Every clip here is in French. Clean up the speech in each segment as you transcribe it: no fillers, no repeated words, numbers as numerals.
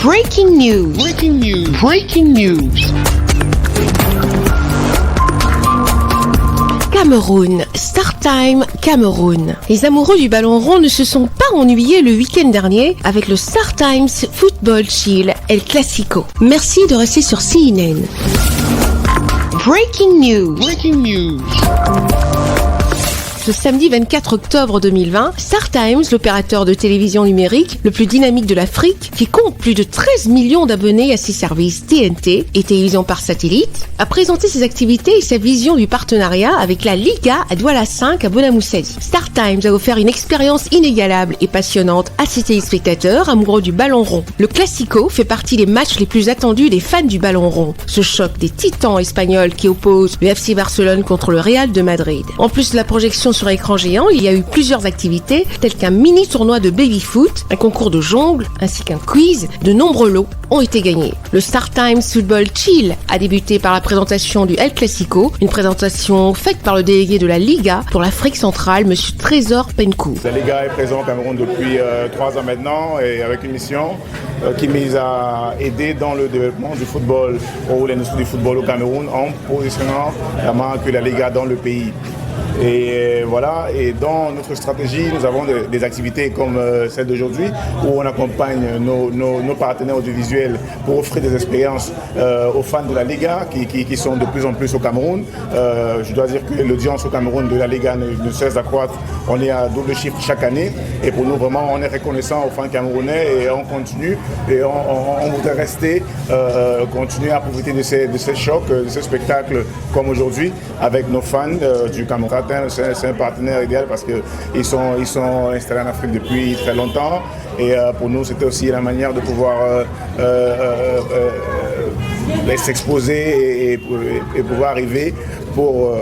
Breaking news. Breaking news. Breaking news. Cameroun, StarTimes Cameroun. Les amoureux du ballon rond ne se sont pas ennuyés le week-end dernier avec le StarTimes Football Chill El Clasico. Merci de rester sur CNN. Breaking news. Breaking news. Ce samedi 24 octobre 2020, StarTimes, l'opérateur de télévision numérique le plus dynamique de l'Afrique, qui compte plus de 13 millions d'abonnés à ses services TNT et télévision par satellite, a présenté ses activités et sa vision du partenariat avec la Liga à Douala 5 à Bonamoussadi. StarTimes a offert une expérience inégalable et passionnante à ses téléspectateurs amoureux du ballon rond. Le Clasico fait partie des matchs les plus attendus des fans du ballon rond. Ce choc des titans espagnols qui opposent le FC Barcelone contre le Real de Madrid. En plus de la projection sur écran géant, il y a eu plusieurs activités telles qu'un mini tournoi de baby-foot, un concours de jongle ainsi qu'un quiz. De nombreux lots ont été gagnés. Le StarTimes Football Chill a débuté par la présentation du El Clasico, une présentation faite par le délégué de la Liga pour l'Afrique centrale, M. Trésor Penkou. La Liga est présente au Cameroun depuis 3 ans maintenant et avec une mission qui vise à aider dans le développement du football ou l'industrie du football au Cameroun en positionnant la marque de la Liga dans le pays. Et voilà, et dans notre stratégie, nous avons des activités comme celle d'aujourd'hui où on accompagne nos partenaires audiovisuels pour offrir des expériences aux fans de la Liga qui sont de plus en plus au Cameroun. Je dois dire que l'audience au Cameroun de la Liga ne cesse d'accroître. On est à double chiffre chaque année et pour nous vraiment on est reconnaissant aux fans camerounais et on continue et on voudrait rester, continuer à profiter de ces chocs, de ces spectacles comme aujourd'hui avec nos fans du Cameroun. C'est un partenaire idéal parce qu'ils sont installés en Afrique depuis très longtemps et pour nous c'était aussi la manière de pouvoir s'exposer et pouvoir arriver pour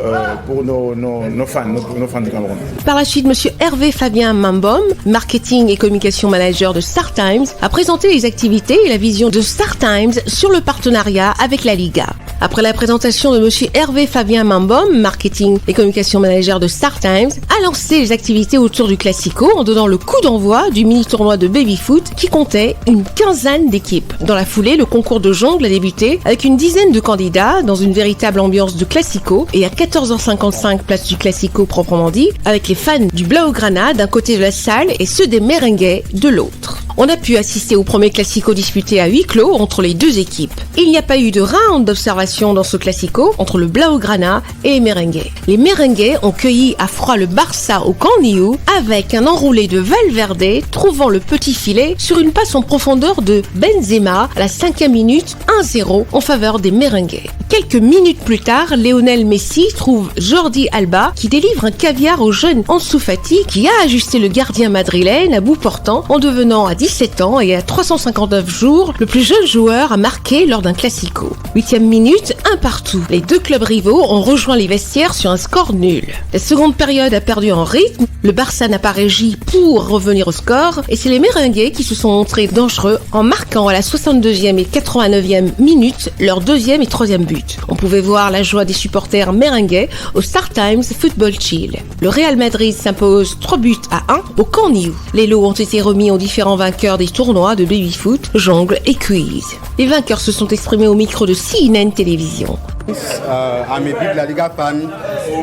nos fans du Cameroun. Par la suite, M. Hervé Fabien Mambom, marketing et communication manager de StarTimes, a présenté les activités et la vision de StarTimes sur le partenariat avec la Liga. Après la présentation de M. Hervé Fabien Mambom, marketing et communication manager de StarTimes, a lancé les activités autour du Clasico en donnant le coup d'envoi du mini-tournoi de baby-foot qui comptait une quinzaine d'équipes. Dans la foulée, le concours de jongle a débuté avec une dizaine de candidats dans une véritable ambiance de Clasico et à 14h55 place du Clasico proprement dit, avec les fans du Blaugrana d'un côté de la salle et ceux des Merengues de l'autre. On a pu assister au premier Clasico disputé à huis clos entre les deux équipes. Il n'y a pas eu de round d'observation dans ce Clasico entre le Blaugrana et les Merengues. Les Merengues ont cueilli à froid le Barça au Camp Nou avec un enroulé de Valverde trouvant le petit filet sur une passe en profondeur de Benzema à la 5e minute 1-0 en faveur des Merengues. Quelques minutes plus tard, Lionel Messi trouve Jordi Alba qui délivre un caviar au jeune Ansu Fati qui a ajusté le gardien madrilène à bout portant en devenant à 17 ans et à 359 jours le plus jeune joueur à marquer lors d'un Clasico. 8e minute, un partout. Les deux clubs rivaux ont rejoint les vestiaires sur un score nul. La seconde période a perdu en rythme, le Barça n'a pas régi pour revenir au score et c'est les Merengues qui se sont montrés dangereux en marquant à la 62e et 89e minute leur 2e et 3e but. On pouvait voir la joie des supporters merengues au StarTimes Football Chill. Le Real Madrid s'impose 3 buts à 1 au Camp Nou. Les lots ont été remis aux différents vainqueurs des tournois de baby-foot, jongle et quiz. Les vainqueurs se sont exprimés au micro de CNN Télévision. I'm a big La Liga fan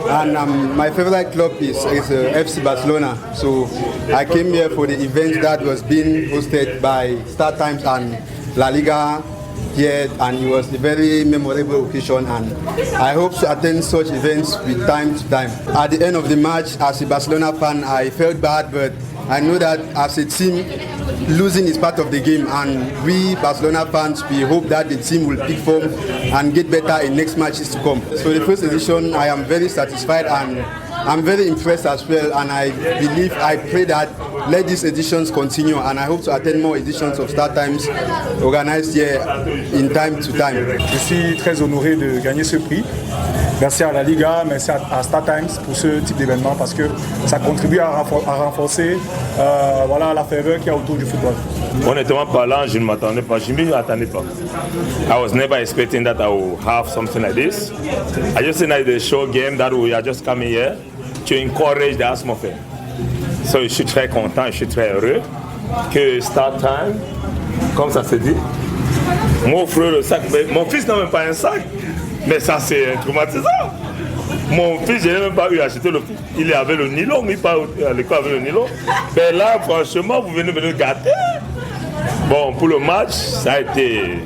and my favorite club is FC Barcelona. So I came here for the event that was being hosted by StarTimes and La Liga here, and it was a very memorable occasion, and I hope to attend such events with time to time. At the end of the match, as a Barcelona fan, I felt bad, but I know that as a team, losing is part of the game, and we Barcelona fans, we hope that the team will pick form and get better in next matches to come. So the first edition, I am very satisfied and I'm very impressed as well, and I pray that let these editions continue, and I hope to attend more editions of StarTimes organized here in time to time. Je suis très honoré de gagner ce prix. Merci à la Liga, merci à StarTimes pour ce type d'événement parce que ça contribue à renforcer la ferveur qu'il y a autour du football. Honnêtement parlant, je ne m'attendais pas, je ne m'y attendais pas. I was never expecting that I would have something like this. I just think that it's a show game that we are just coming here to encourage the atmosphere. So, je suis très content, je suis très heureux que Start Time, comme ça se dit, m'offre le sac. Mais mon fils n'a même pas un sac, mais ça c'est traumatisant. Mon fils, je n'ai même pas eu à acheter le foot. Il avait le nylon, mais il part à l'école avec le nylon. Mais là, franchement, vous venez me le gâter. Bon, pour le match, ça a été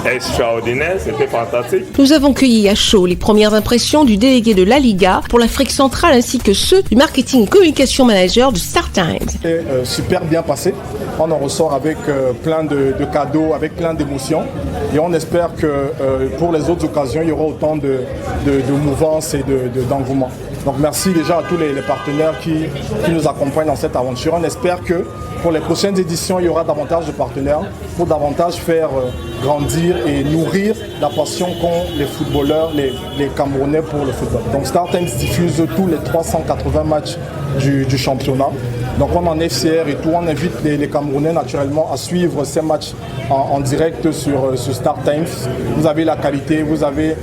extraordinaire, c'était fantastique. Nous avons cueilli à chaud les premières impressions du délégué de la Liga pour l'Afrique centrale ainsi que ceux du marketing et communication manager de StarTimes. C'est super bien passé. On en ressort avec plein de cadeaux, avec plein d'émotions. Et on espère que pour les autres occasions, il y aura autant de mouvance et d'engouement. Donc merci déjà à tous les partenaires qui nous accompagnent dans cette aventure. On espère que pour les prochaines éditions, il y aura davantage de partenaires pour davantage faire grandir et nourrir la passion qu'ont les footballeurs, les Camerounais pour le football. Donc StarTimes diffuse tous les 380 matchs du championnat. Donc on en est fiers et tout. On invite les Camerounais naturellement à suivre ces matchs en direct sur StarTimes. Vous avez la qualité, vous avez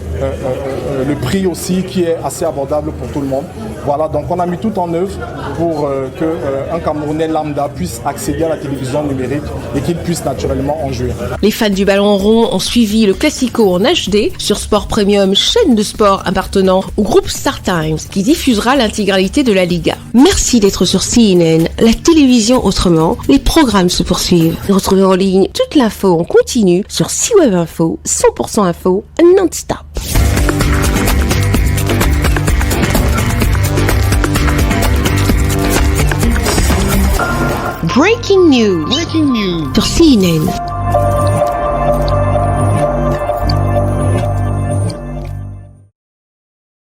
le prix aussi qui est assez abordable pour tout le monde. Voilà, donc on a mis tout en œuvre pour qu'un Camerounais lambda puisse accéder à la télévision numérique et qu'il puisse naturellement en jouir. Les fans du ballon rond ont suivi le Classico en HD sur Sport Premium, chaîne de sport appartenant au groupe StarTimes qui diffusera l'intégralité de la Liga. Merci d'être sur CNN, la télévision autrement. Les programmes se poursuivent. Retrouvez en ligne toute l'info en continu sur C-Web Info, 100% info non-stop. Breaking news sur CNN.